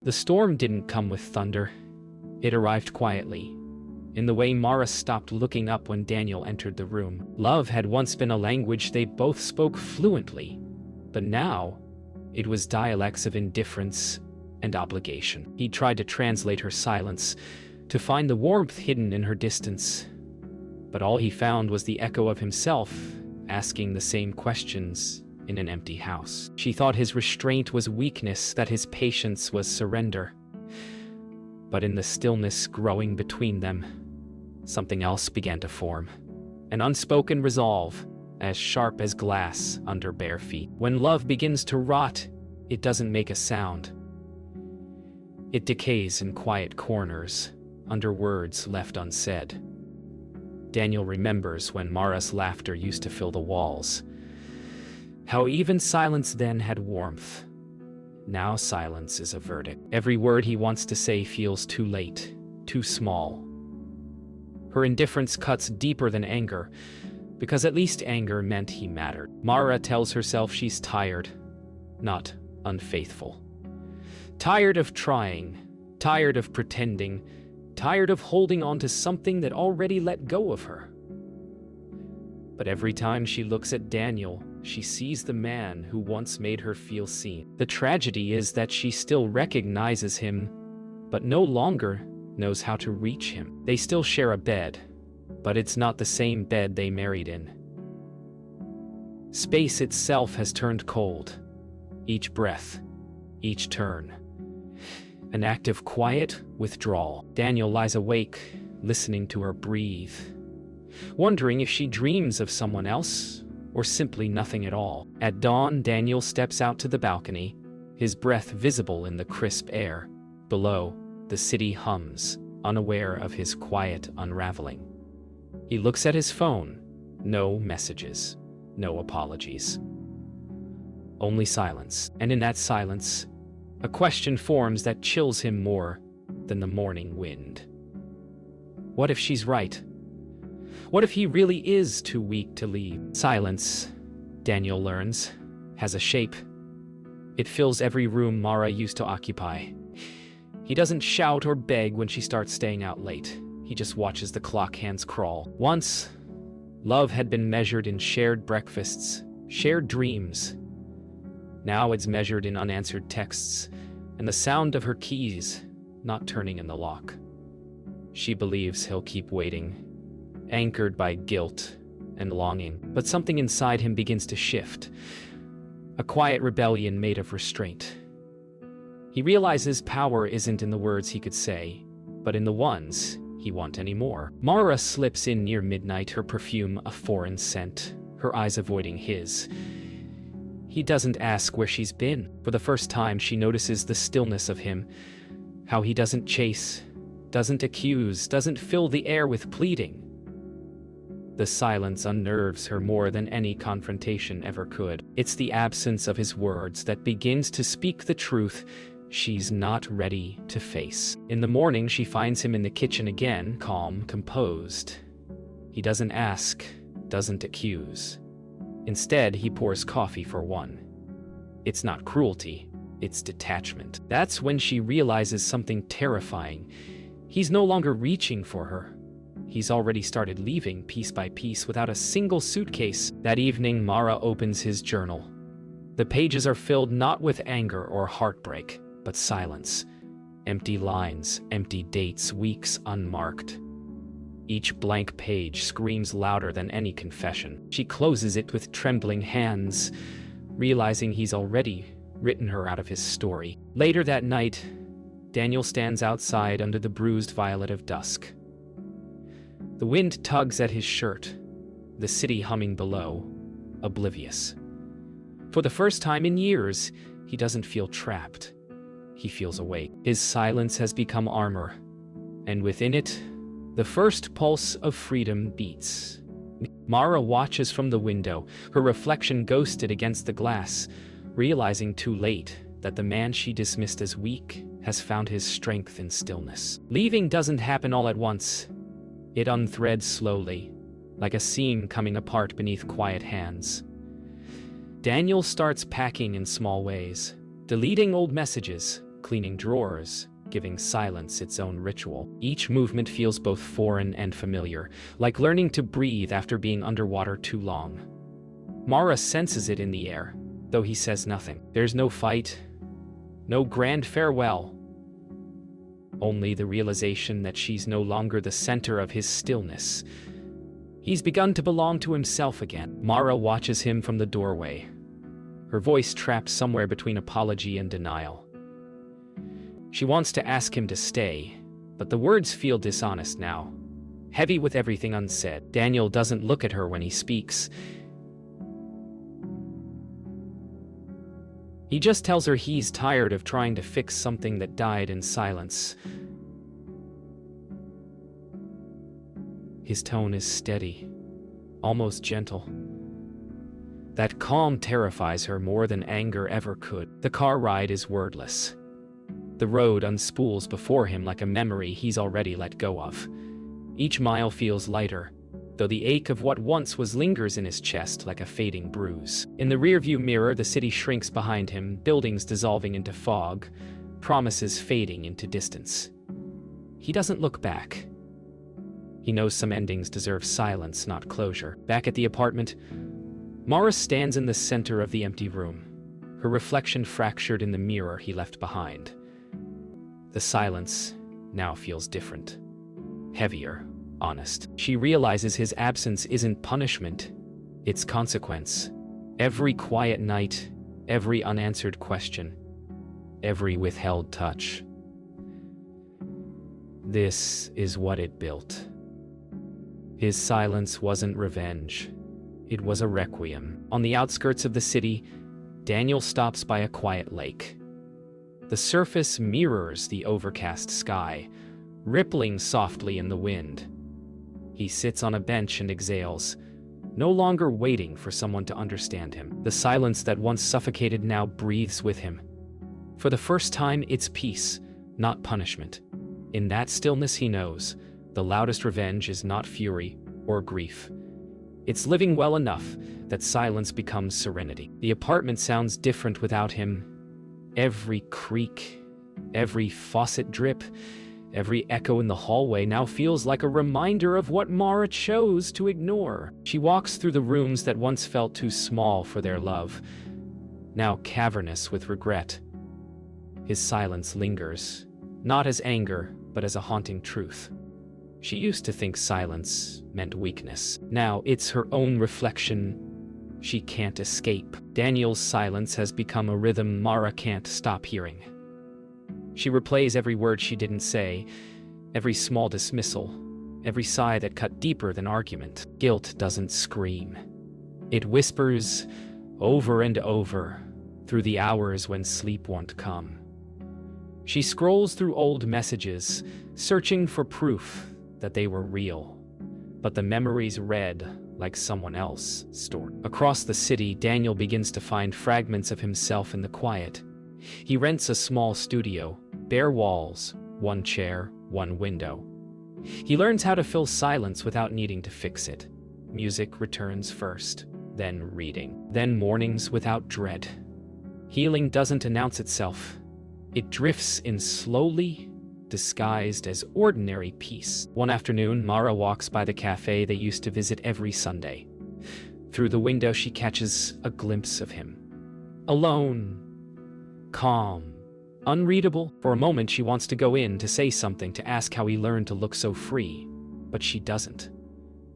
The storm didn't come with thunder. It arrived quietly, in the way Mara stopped looking up when Daniel entered the room. Love had once been a language they both spoke fluently, but now it was dialects of indifference and obligation. He tried to translate her silence, to find the warmth hidden in her distance, but all he found was the echo of himself asking the same questions in an empty house. She thought his restraint was weakness, that his patience was surrender. But in the stillness growing between them, something else began to form. An unspoken resolve, as sharp as glass under bare feet. When love begins to rot, it doesn't make a sound. It decays in quiet corners, under words left unsaid. Daniel remembers when Mara's laughter used to fill the walls. How even silence then had warmth. Now silence is a verdict. Every word he wants to say feels too late, too small. Her indifference cuts deeper than anger, because at least anger meant he mattered. Mara tells herself she's tired, not unfaithful. Tired of trying, tired of pretending, tired of holding on to something that already let go of her. But every time she looks at Daniel, she sees the man who once made her feel seen. The tragedy is that she still recognizes him, but no longer knows how to reach him. They still share a bed, but it's not the same bed they married in. Space itself has turned cold. Each breath, each turn. An act of quiet withdrawal. Daniel lies awake, listening to her breathe, wondering if she dreams of someone else or simply nothing at all. At dawn, Daniel steps out to the balcony, his breath visible in the crisp air. Below, the city hums, unaware of his quiet unraveling. He looks at his phone. No messages, no apologies. Only silence. And in that silence, a question forms that chills him more than the morning wind. What if she's right? What if he really is too weak to leave? Silence, Daniel learns, has a shape. It fills every room Mara used to occupy. He doesn't shout or beg when she starts staying out late. He just watches the clock hands crawl. Once, love had been measured in shared breakfasts, shared dreams. Now it's measured in unanswered texts and the sound of her keys not turning in the lock. She believes he'll keep waiting, anchored by guilt and longing. But something inside him begins to shift, a quiet rebellion made of restraint. He realizes power isn't in the words he could say, but in the ones he won't anymore. Mara slips in near midnight, her perfume a foreign scent, her eyes avoiding his. He doesn't ask where she's been. For the first time, she notices the stillness of him, how he doesn't chase, doesn't accuse, doesn't fill the air with pleading. The silence unnerves her more than any confrontation ever could. It's the absence of his words that begins to speak the truth she's not ready to face. In the morning, she finds him in the kitchen again, calm, composed. He doesn't ask, doesn't accuse. Instead, he pours coffee for one. It's not cruelty, it's detachment. That's when she realizes something terrifying. He's no longer reaching for her. He's already started leaving piece by piece without a single suitcase. That evening, Mara opens his journal. The pages are filled not with anger or heartbreak, but silence. Empty lines, empty dates, weeks unmarked. Each blank page screams louder than any confession. She closes it with trembling hands, realizing he's already written her out of his story. Later that night, Daniel stands outside under the bruised violet of dusk. The wind tugs at his shirt, the city humming below, oblivious. For the first time in years, he doesn't feel trapped. He feels awake. His silence has become armor, and within it, the first pulse of freedom beats. Mara watches from the window, her reflection ghosted against the glass, realizing too late that the man she dismissed as weak has found his strength in stillness. Leaving doesn't happen all at once. It unthreads slowly, like a seam coming apart beneath quiet hands. Daniel starts packing in small ways, deleting old messages, cleaning drawers, giving silence its own ritual. Each movement feels both foreign and familiar, like learning to breathe after being underwater too long. Mara senses it in the air, though he says nothing. There's no fight, no grand farewell. Only the realization that she's no longer the center of his stillness. He's begun to belong to himself again. Mara watches him from the doorway, her voice trapped somewhere between apology and denial. She wants to ask him to stay, but the words feel dishonest now, heavy with everything unsaid. Daniel doesn't look at her when he speaks. He just tells her he's tired of trying to fix something that died in silence. His tone is steady, almost gentle. That calm terrifies her more than anger ever could. The car ride is wordless. The road unspools before him like a memory he's already let go of. Each mile feels lighter, though the ache of what once was lingers in his chest like a fading bruise. In the rearview mirror, the city shrinks behind him, buildings dissolving into fog, promises fading into distance. He doesn't look back. He knows some endings deserve silence, not closure. Back at the apartment, Mara stands in the center of the empty room, her reflection fractured in the mirror he left behind. The silence now feels different, heavier, honest. She realizes his absence isn't punishment, it's consequence. Every quiet night, every unanswered question, every withheld touch. This is what it built. His silence wasn't revenge. It was a requiem. On the outskirts of the city, Daniel stops by a quiet lake. The surface mirrors the overcast sky, rippling softly in the wind. He sits on a bench and exhales, no longer waiting for someone to understand him. The silence that once suffocated now breathes with him. For the first time, it's peace, not punishment. In that stillness he knows, the loudest revenge is not fury or grief. It's living well enough that silence becomes serenity. The apartment sounds different without him. Every creak, every faucet drip, every echo in the hallway now feels like a reminder of what Mara chose to ignore. She walks through the rooms that once felt too small for their love, now cavernous with regret. His silence lingers, not as anger, but as a haunting truth. She used to think silence meant weakness. Now it's her own reflection she can't escape. Daniel's silence has become a rhythm Mara can't stop hearing. She replays every word she didn't say, every small dismissal, every sigh that cut deeper than argument. Guilt doesn't scream. It whispers over and over through the hours when sleep won't come. She scrolls through old messages, searching for proof that they were real, but the memories read like someone else stored. Across the city, Daniel begins to find fragments of himself in the quiet. He rents a small studio, bare walls, one chair, one window. He learns how to fill silence without needing to fix it. Music returns first, then reading, then mornings without dread. Healing doesn't announce itself. It drifts in slowly, disguised as ordinary peace. One afternoon, Mara walks by the cafe they used to visit every Sunday. Through the window, she catches a glimpse of him. Alone, calm, unreadable. For a moment, she wants to go in to say something, to ask how he learned to look so free. But she doesn't,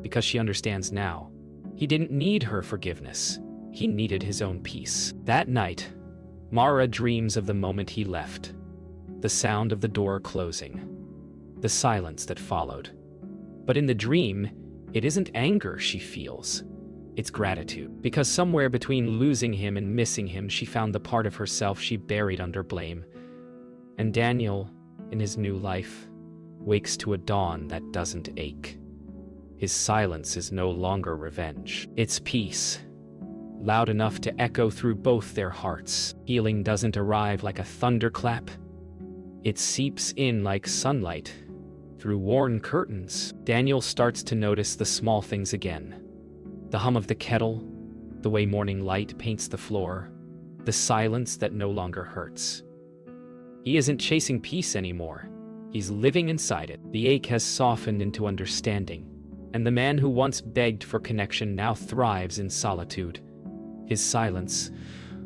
because she understands now. He didn't need her forgiveness. He needed his own peace. That night, Mara dreams of the moment he left. The sound of the door closing, the silence that followed. But in the dream, it isn't anger she feels, it's gratitude. Because somewhere between losing him and missing him, she found the part of herself she buried under blame. And Daniel, in his new life, wakes to a dawn that doesn't ache. His silence is no longer revenge, it's peace, loud enough to echo through both their hearts. Healing doesn't arrive like a thunderclap. It seeps in like sunlight, through worn curtains. Daniel starts to notice the small things again. The hum of the kettle, the way morning light paints the floor, the silence that no longer hurts. He isn't chasing peace anymore. He's living inside it. The ache has softened into understanding, and the man who once begged for connection now thrives in solitude. His silence,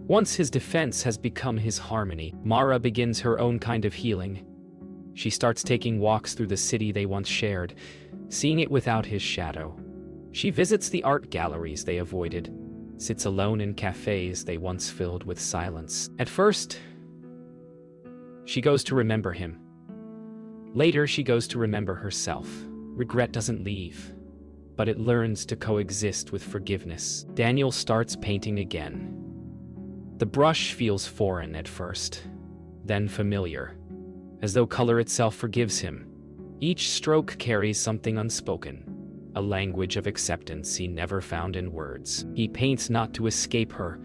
once his defense, has become his harmony. Mara begins her own kind of healing. She starts taking walks through the city they once shared, seeing it without his shadow. She visits the art galleries they avoided, sits alone in cafes they once filled with silence. At first, she goes to remember him. Later, she goes to remember herself. Regret doesn't leave, but it learns to coexist with forgiveness. Daniel starts painting again. The brush feels foreign at first, then familiar, as though color itself forgives him. Each stroke carries something unspoken, a language of acceptance he never found in words. He paints not to escape her,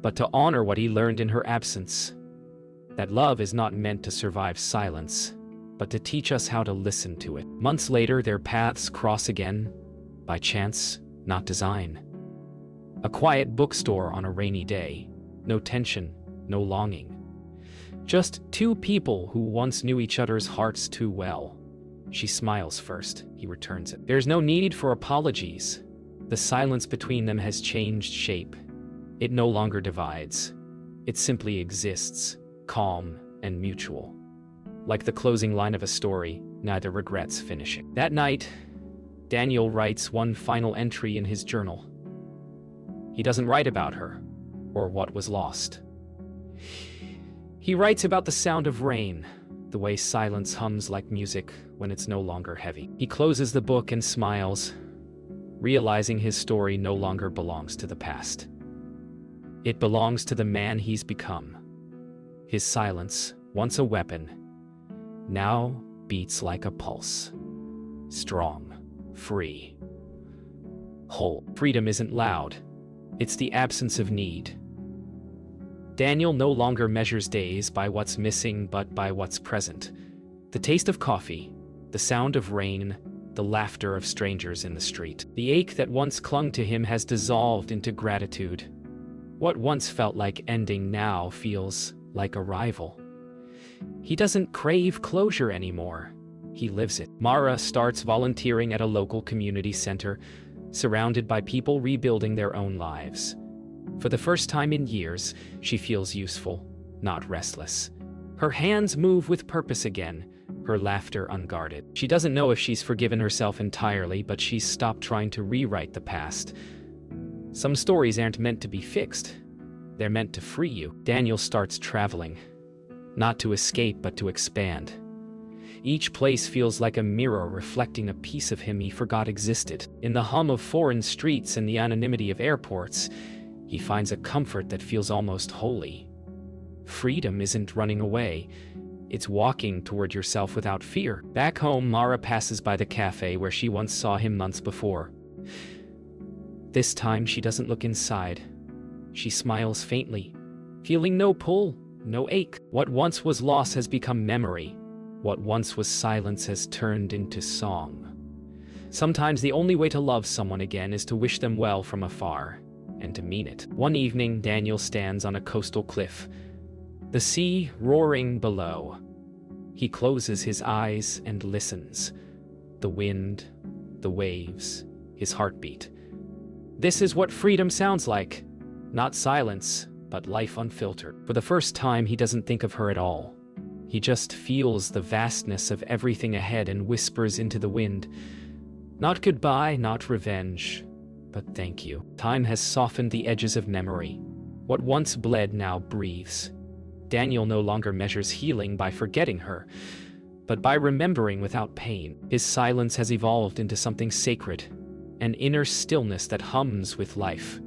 but to honor what he learned in her absence. That love is not meant to survive silence, but to teach us how to listen to it. Months later, their paths cross again, by chance, not design. A quiet bookstore on a rainy day. No tension, no longing. Just two people who once knew each other's hearts too well. She smiles first, he returns it. There's no need for apologies. The silence between them has changed shape. It no longer divides. It simply exists, calm and mutual. Like the closing line of a story, neither regrets finishing. That night, Daniel writes one final entry in his journal. He doesn't write about her, or what was lost. He writes about the sound of rain, the way silence hums like music when it's no longer heavy. He closes the book and smiles, realizing his story no longer belongs to the past. It belongs to the man he's become. His silence, once a weapon, now beats like a pulse. Strong, free, whole. Freedom isn't loud. It's the absence of need. Daniel no longer measures days by what's missing, but by what's present. The taste of coffee, the sound of rain, the laughter of strangers in the street. The ache that once clung to him has dissolved into gratitude. What once felt like ending now feels like arrival. He doesn't crave closure anymore. He lives it. Mara starts volunteering at a local community center, surrounded by people rebuilding their own lives. For the first time in years, she feels useful, not restless. Her hands move with purpose again, her laughter unguarded. She doesn't know if she's forgiven herself entirely, but she's stopped trying to rewrite the past. Some stories aren't meant to be fixed. They're meant to free you. Daniel starts traveling, not to escape, but to expand. Each place feels like a mirror reflecting a piece of him he forgot existed. In the hum of foreign streets and the anonymity of airports, he finds a comfort that feels almost holy. Freedom isn't running away. It's walking toward yourself without fear. Back home, Mara passes by the cafe where she once saw him months before. This time, she doesn't look inside. She smiles faintly, feeling no pull, no ache. What once was loss has become memory. What once was silence has turned into song. Sometimes the only way to love someone again is to wish them well from afar, and to mean it. One evening, Daniel stands on a coastal cliff, the sea roaring below. He closes his eyes and listens. The wind, the waves, his heartbeat. This is what freedom sounds like. Not silence, but life unfiltered. For the first time, he doesn't think of her at all. He just feels the vastness of everything ahead and whispers into the wind. Not goodbye, not revenge, but thank you. Time has softened the edges of memory. What once bled now breathes. Daniel no longer measures healing by forgetting her, but by remembering without pain. His silence has evolved into something sacred, an inner stillness that hums with life.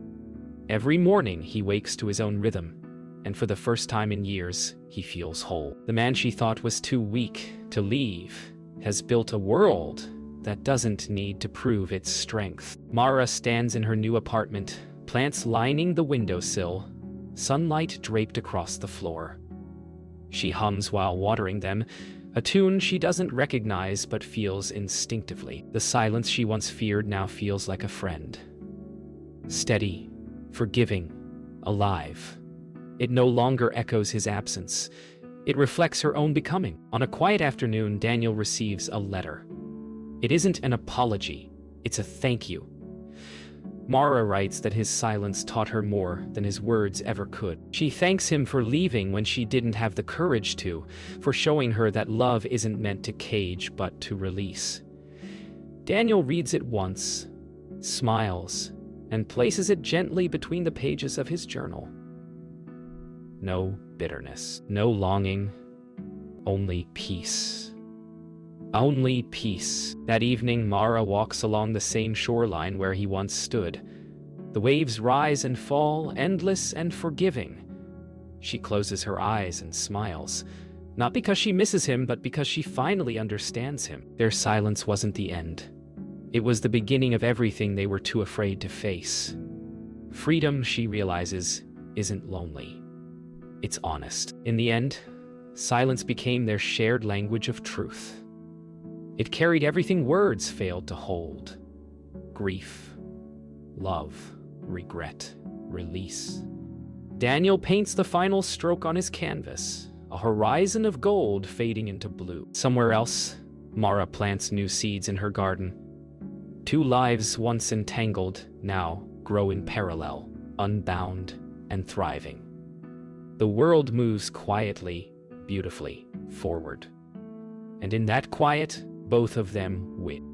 Every morning he wakes to his own rhythm, and for the first time in years, he feels whole. The man she thought was too weak to leave has built a world that doesn't need to prove its strength. Mara stands in her new apartment, plants lining the windowsill, sunlight draped across the floor. She hums while watering them, a tune she doesn't recognize but feels instinctively. The silence she once feared now feels like a friend. Steady, forgiving, alive. It no longer echoes his absence. It reflects her own becoming. On a quiet afternoon, Daniel receives a letter. It isn't an apology, it's a thank you. Mara writes that his silence taught her more than his words ever could. She thanks him for leaving when she didn't have the courage to, for showing her that love isn't meant to cage but to release. Daniel reads it once, smiles, and places it gently between the pages of his journal. No bitterness, no longing, only peace. Only peace. That evening, Mara walks along the same shoreline where he once stood. The waves rise and fall, endless and forgiving. She closes her eyes and smiles, not because she misses him, but because she finally understands him. Their silence wasn't the end. It was the beginning of everything they were too afraid to face. Freedom, she realizes, isn't lonely. It's honest. In the end, silence became their shared language of truth. It carried everything words failed to hold: grief, love, regret, release. Daniel paints the final stroke on his canvas, a horizon of gold fading into blue. Somewhere else, Mara plants new seeds in her garden. Two lives once entangled now grow in parallel, unbound and thriving. The world moves quietly, beautifully forward. And in that quiet, both of them win.